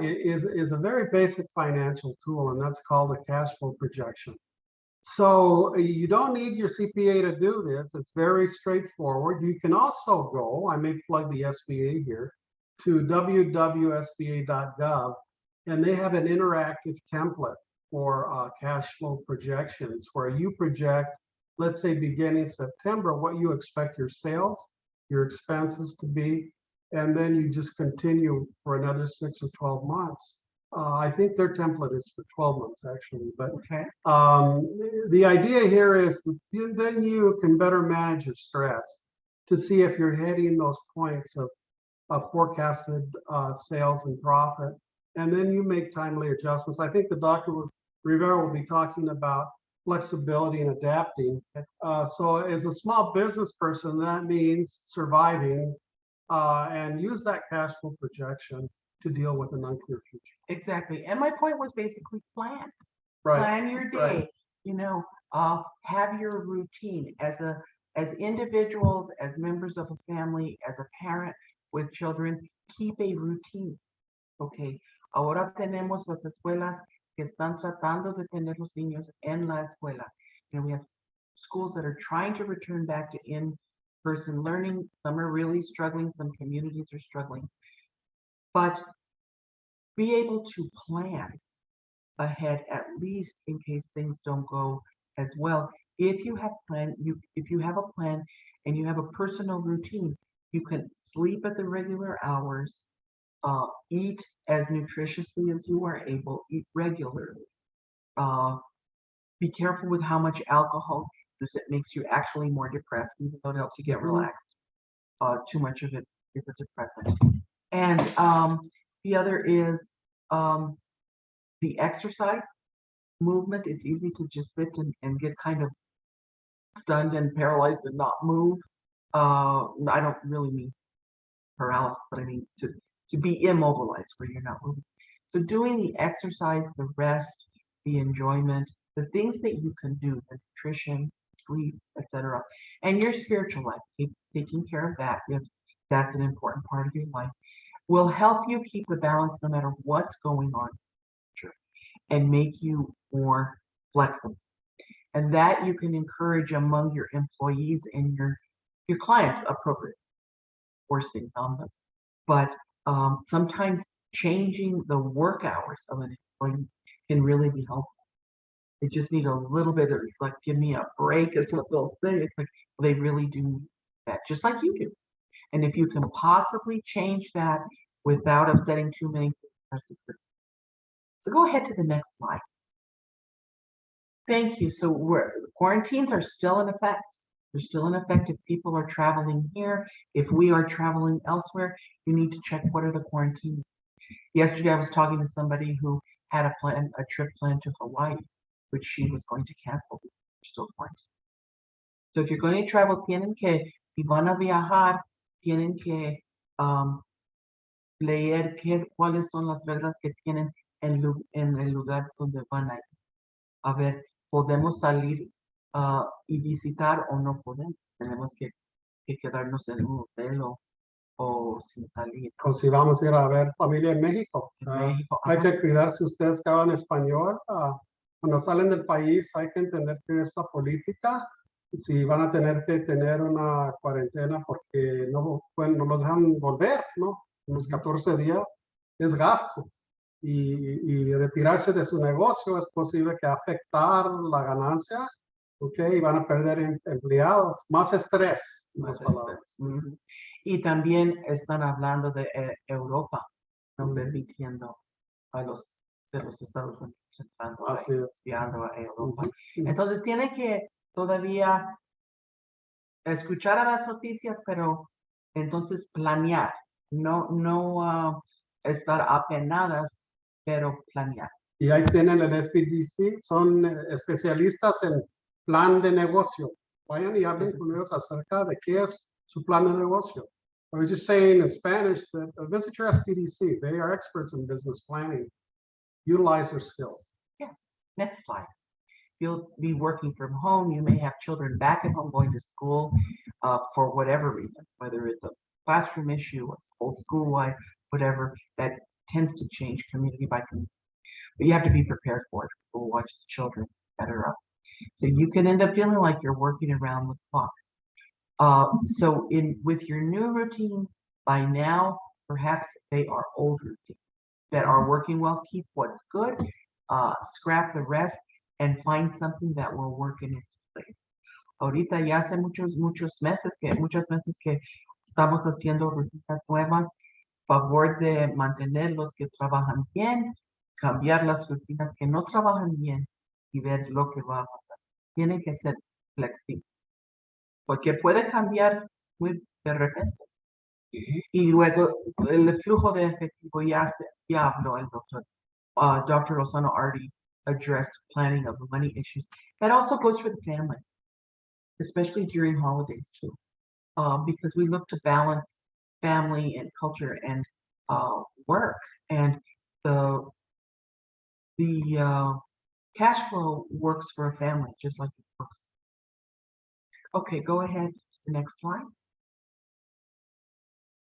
[SPEAKER 3] is a very basic financial tool, and that's called a cash flow projection. So you don't need your CPA to do this. It's very straightforward. You can also go, I may plug the SBA here, to www.sba.gov, and they have an interactive template for cash flow projections where you project, let's say beginning September, what you expect your sales, your expenses to be, and then you just continue for another 6 or 12 months. I think their template is for 12 months actually, but
[SPEAKER 2] Okay.
[SPEAKER 3] the idea here is that then you can better manage your stress to see if you're hitting those points of forecasted sales and profit, and then you make timely adjustments. I think the Dr. Rivera will be talking about flexibility and adapting. So as a small business person, that means surviving and use that cash flow projection to deal with an unclear future.
[SPEAKER 2] Exactly. And my point was basically plan.
[SPEAKER 3] Right.
[SPEAKER 2] Plan your day.
[SPEAKER 3] Right.
[SPEAKER 2] You know, have your routine as individuals, as members of a family, as a parent with children, keep a routine. Okay. Ahora tenemos las escuelas que están tratando de tener los niños en la escuela. And we have schools that are trying to return back to in-person learning. Some are really struggling. Some communities are struggling. But be able to plan ahead, at least in case things don't go as well. If you have if you have a plan and you have a personal routine, you can sleep at the regular hours, eat as nutritiously as you are able, eat regularly. Be careful with how much alcohol you use. It makes you actually more depressed, even though it helps you get relaxed. Too much of it is a depressant. And the other is the exercise movement. It's easy to just sit and get kind of stunned and paralyzed and not move. I don't really mean paralysis, but I mean to be immobilized where you're not moving. So doing the exercise, the rest, the enjoyment, the things that you can do, the nutrition, sleep, etc., and your spiritual life, taking care of that, if that's an important part of your life, will help you keep the balance no matter what's going on. and make you more flexible. And that you can encourage among your employees and your clients appropriate. Force things on them. But sometimes changing the work hours of an employee can really be helpful. They just need a little bit of, like, give me a break is what they'll say. It's like, well, they really do need that, just like you do. And if you can possibly change that without upsetting too many people, that's a good. So go ahead to the next slide. Thank you. So quarantines are still in effect. They're still in effect if people are traveling here. If we are traveling elsewhere, you need to check what are the quarantines. Yesterday, I was talking to somebody who had a trip planned to Hawaii, which she was going to cancel. They're still quarantined. So if you're going to travel, tienen que, si van a viajar, tienen que leer cuáles son las reglas que tienen en el lugar donde van a ir. A ver, ¿podemos salir y visitar o no podemos? Tenemos que quedarnos en un hotel o sin salir.
[SPEAKER 3] O si vamos a ir a ver familia en México.
[SPEAKER 2] México,
[SPEAKER 3] Hay
[SPEAKER 2] ajá.
[SPEAKER 3] que cuidar si ustedes que hablan español. Cuando salen del país hay que entender que esta política, si van a tener que tener una cuarentena porque no los dejan volver, ¿no? Unos 14 días es gasto. Y retirarse de su negocio es posible que afectar la ganancia, ¿ok? Y van a perder empleados, más estrés. Más palabras.
[SPEAKER 2] Y también están hablando de Europa, no permitiendo a los de los Estados Unidos entrando a Europa. Entonces tiene que todavía escuchar a las noticias, pero entonces planear, no estar apenadas, pero planear.
[SPEAKER 3] Y ahí tienen el SBDC, son especialistas en plan de negocio. Vayan y hablen con ellos acerca de qué es su plan de negocio. I was just saying in Spanish that visit your SBDC. They are experts in business planning. Utilize their skills.
[SPEAKER 2] Yes. Next slide. You'll be working from home. You may have children back at home going to school for whatever reason, whether it's a classroom issue, a school-wide, whatever, that tends to change community by community. But you have to be prepared for it. We'll watch the children that are up. So you can end up feeling like you're working around the clock. So with your new routines, by now, perhaps they are old routines that are working well. Keep what's good, scrap the rest, and find something that will work in its place. Ahorita ya hace muchas meses que estamos haciendo rutinas nuevas, favor de mantener los que trabajan bien, cambiar las rutinas que no trabajan bien y ver lo que va a pasar. Tiene que ser flexible, porque puede cambiar muy de repente. Y luego el flujo de efectivo ya habló el doctor. Dr. Lozano already addressed planning of money issues. That also goes for the family, especially during holidays too, because we look to balance family and culture and work, and the cash flow works for a family just like it works. Okay, go ahead to the next slide.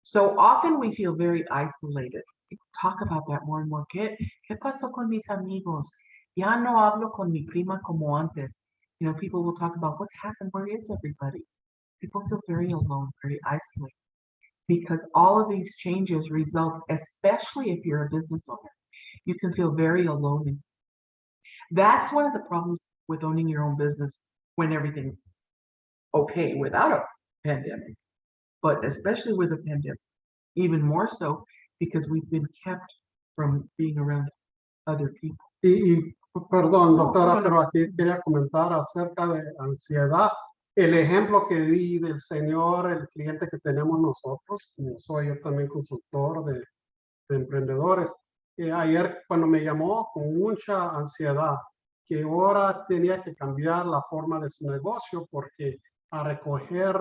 [SPEAKER 2] So often we feel very isolated. People talk about that more and more. ¿Qué pasó con mis amigos? Ya no hablo con mi prima como antes. You know, people will talk about what's happened. Where is everybody? People feel very alone, very isolated, because all of these changes result, especially if you're a business owner, you can feel very alone. That's one of the problems with owning your own business when everything's okay without a pandemic, but especially with a pandemic, even more so because we've been kept from being around other people.
[SPEAKER 3] Perdón, doctora, pero aquí quería comentar acerca de ansiedad. El ejemplo que di del señor, el cliente que tenemos nosotros, soy yo también consultor de emprendedores. Ayer cuando me llamó con mucha ansiedad, que ahora tenía que cambiar la forma de su negocio porque a recoger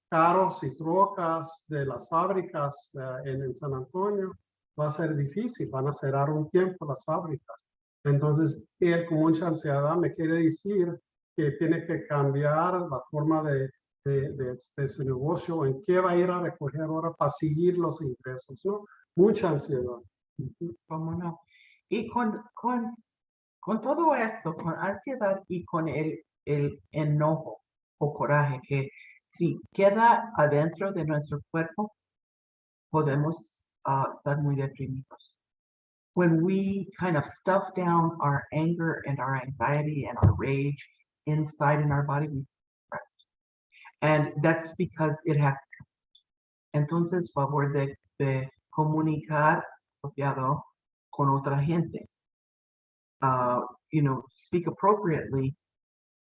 [SPEAKER 3] carros y trocas de las fábricas en San Antonio va a ser difícil, van a cerrar un tiempo las fábricas. Entonces, él con mucha ansiedad me quiere decir que tiene que cambiar la forma de su negocio, en qué va a ir a recoger ahora para seguir los ingresos, ¿no? Mucha ansiedad.
[SPEAKER 2] ¿Cómo no? Y con con todo esto, con ansiedad y con el enojo o coraje que si queda adentro de nuestro cuerpo, podemos estar muy deprimidos. When we kind of stuff down our anger and our anxiety and our rage inside in our body, we depressed. And that's because it has. Entonces, favor de comunicar apropiado con otra gente. Speak appropriately,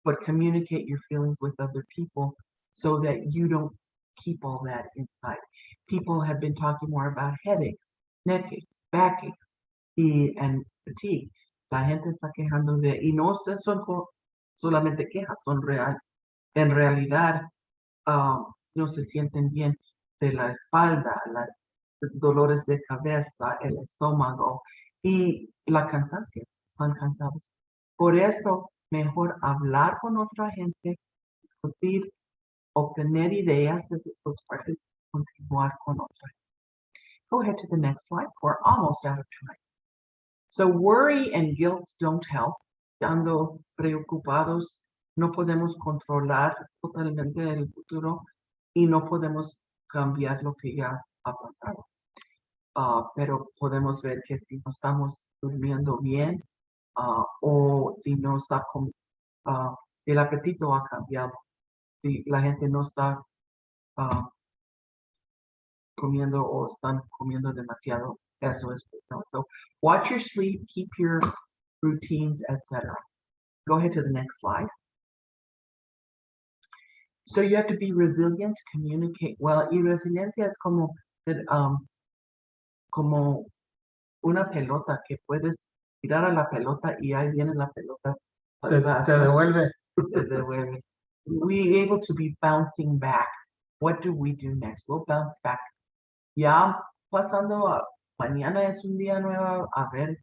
[SPEAKER 2] but communicate your feelings with other people so that you don't keep all that inside. People have been talking more about headaches, neck aches, backaches, and fatigue. La gente está quejando y no son solamente quejas, son real. En realidad, no se sienten bien de la espalda, dolores de cabeza, el estómago y la cansancio. Están cansados. Por eso, mejor hablar con otra gente, discutir, obtener ideas de sus partes, continuar con otra. Go ahead to the next slide. We're almost out of time. So worry and guilt don't help. Estando preocupados, no podemos controlar totalmente el futuro y no podemos cambiar lo que ya ha pasado. Pero podemos ver que si no estamos durmiendo bien o si no está el apetito ha cambiado. Si la gente no está comiendo o están comiendo demasiado, eso es bueno. So watch your sleep, keep your routines, etc. Go ahead to the next slide. So you have to be resilient, communicate well. Y resiliencia es como una pelota que puedes tirar a la pelota y ahí viene la pelota.
[SPEAKER 3] Te devuelve.
[SPEAKER 2] Te devuelve. We able to be bouncing back. What do we do next? We'll bounce back. Ya pasando mañana es un día nuevo, a ver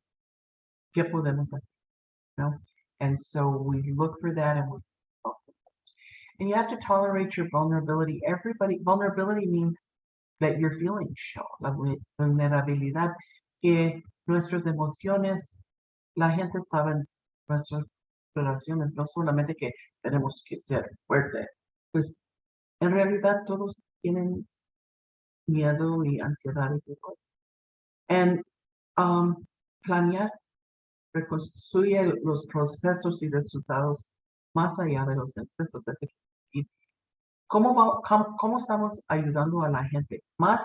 [SPEAKER 2] qué podemos hacer, ¿no? And so we look for that and we and you have to tolerate your vulnerability. Vulnerability means that your feelings show, la vulnerabilidad, que nuestras emociones, la gente sabe nuestras relaciones, no solamente que tenemos que ser fuerte, pues en realidad todos tienen miedo y ansiedad y todo. And planear reconstruye los procesos y resultados más allá de los empresas. Es decir, ¿cómo estamos ayudando a la gente? Más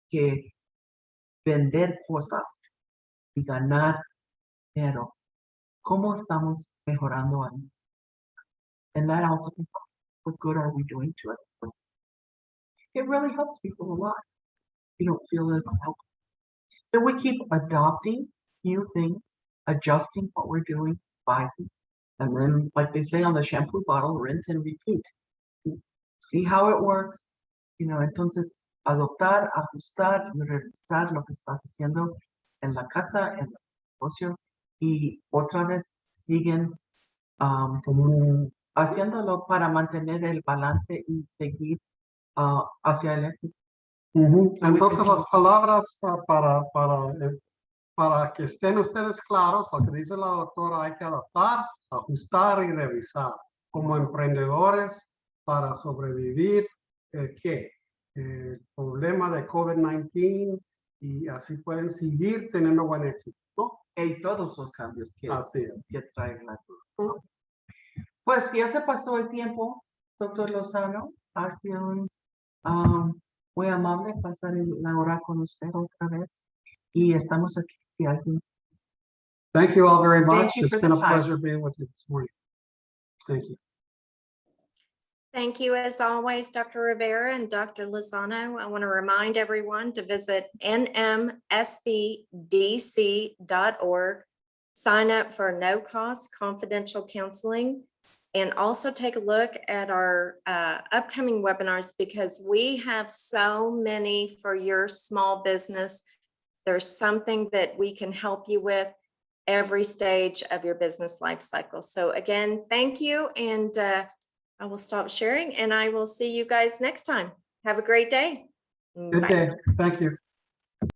[SPEAKER 2] que vender cosas y ganar dinero, ¿cómo estamos mejorando a mí? And that also, what good are we doing to it? It really helps people a lot. You don't feel as helpful. So we keep adopting new things, adjusting what we're doing, advising, and then, like they say on the shampoo bottle, rinse and repeat. See how it works. Entonces, adoptar, ajustar y revisar lo que estás haciendo en la casa, en el negocio, y otra vez siguen haciéndolo para mantener el balance y seguir hacia el éxito.
[SPEAKER 3] Entonces las palabras para que estén ustedes claros, lo que dice la doctora, hay que adaptar, ajustar y revisar. Como emprendedores para sobrevivir, el problema de COVID-19 y así pueden seguir teniendo buen éxito, ¿no?
[SPEAKER 2] Y todos los cambios que trae la vida. Pues ya se pasó el tiempo, doctor Lozano. Ha sido muy amable pasar la hora con usted otra vez. Y estamos aquí.
[SPEAKER 3] Thank you all very much.
[SPEAKER 2] Thank you
[SPEAKER 3] It's
[SPEAKER 2] for
[SPEAKER 3] been
[SPEAKER 2] the
[SPEAKER 3] a
[SPEAKER 2] time.
[SPEAKER 3] pleasure being with you this morning. Thank you.
[SPEAKER 1] Thank you, as always, Dr. Rivera and Dr. Lozano. I want to remind everyone to visit nmsbdc.org, sign up for no-cost confidential counseling, and also take a look at our upcoming webinars because we have so many for your small business. There's something that we can help you with every stage of your business life cycle. So again, thank you. And I will stop sharing and I will see you guys next time. Have a great day.
[SPEAKER 3] Good day. Thank you.